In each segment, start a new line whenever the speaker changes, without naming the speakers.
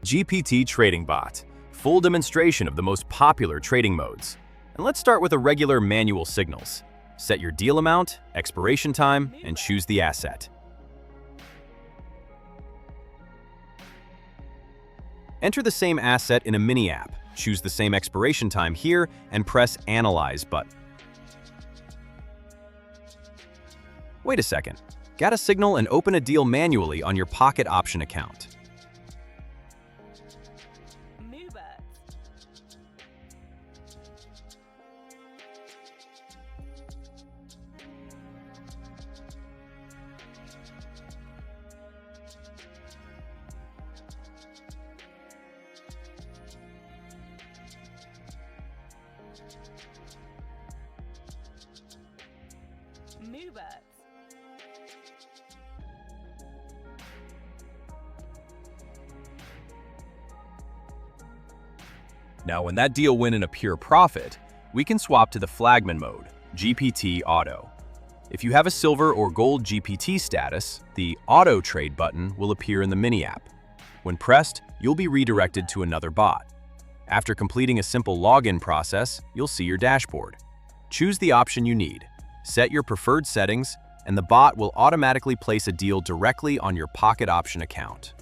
GPT Trading Bot, full demonstration of the most popular trading modes. And let's start with a regular manual signals. Set your deal amount, expiration time, and choose the asset. Enter the same asset in a mini app, choose the same expiration time here, and press Analyze button. Wait a second. Got a signal and open a deal manually on your Pocket Option account. Now, when that deal went in a pure profit, we can swap to the flagman mode, GPT Auto. If you have a silver or gold GPT status, the Auto Trade button will appear in the mini app. When pressed, you'll be redirected to another bot. After completing a simple login process, you'll see your dashboard. Choose the option you need, set your preferred settings, and the bot will automatically place a deal directly on your Pocket Option account.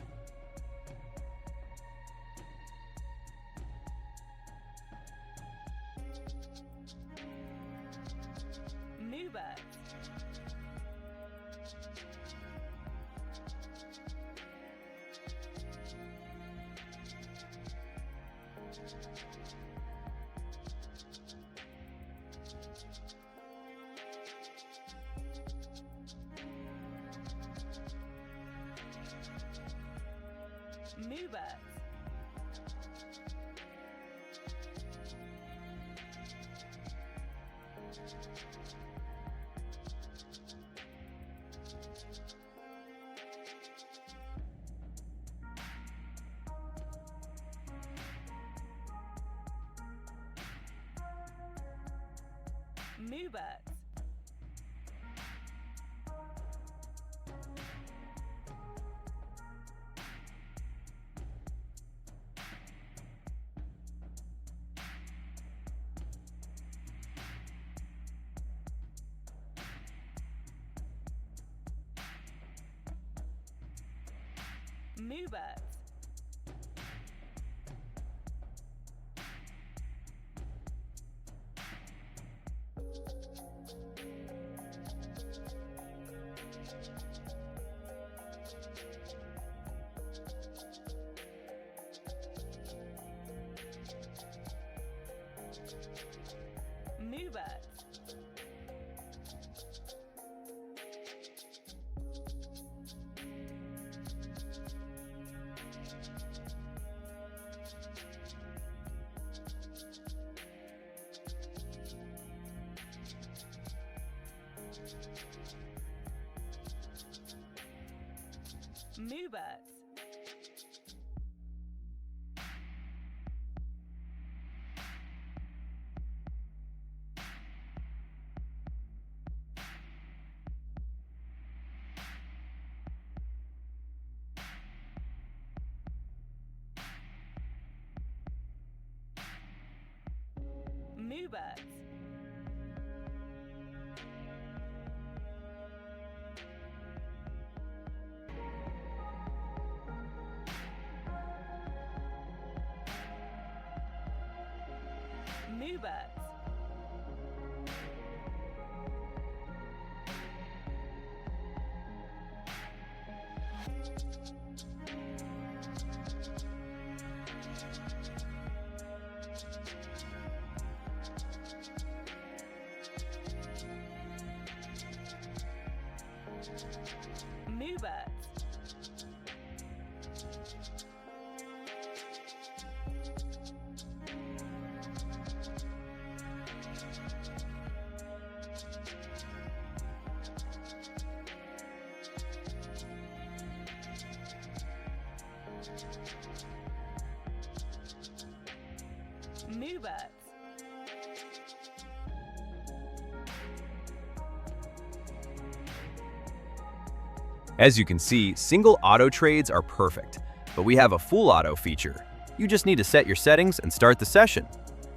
As you can see, single auto trades are perfect. But we have a full auto feature. You just need to set your settings and start the session.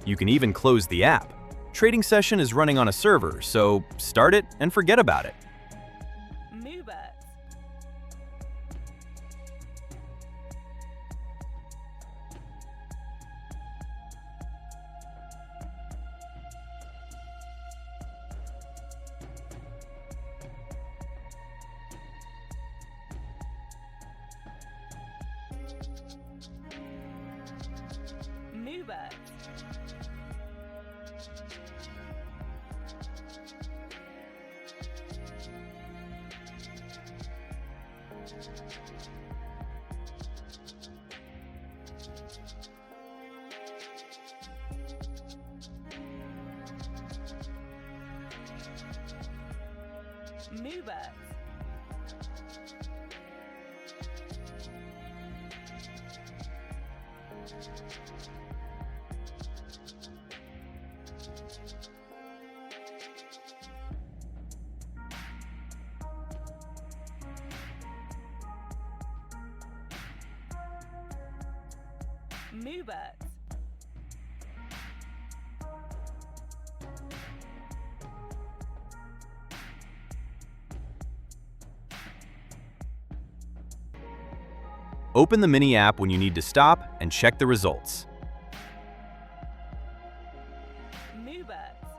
You can even close the app. Trading session is running on a server, so start it and forget about it. Open the mini app when you need to stop and check the results.
Moobets.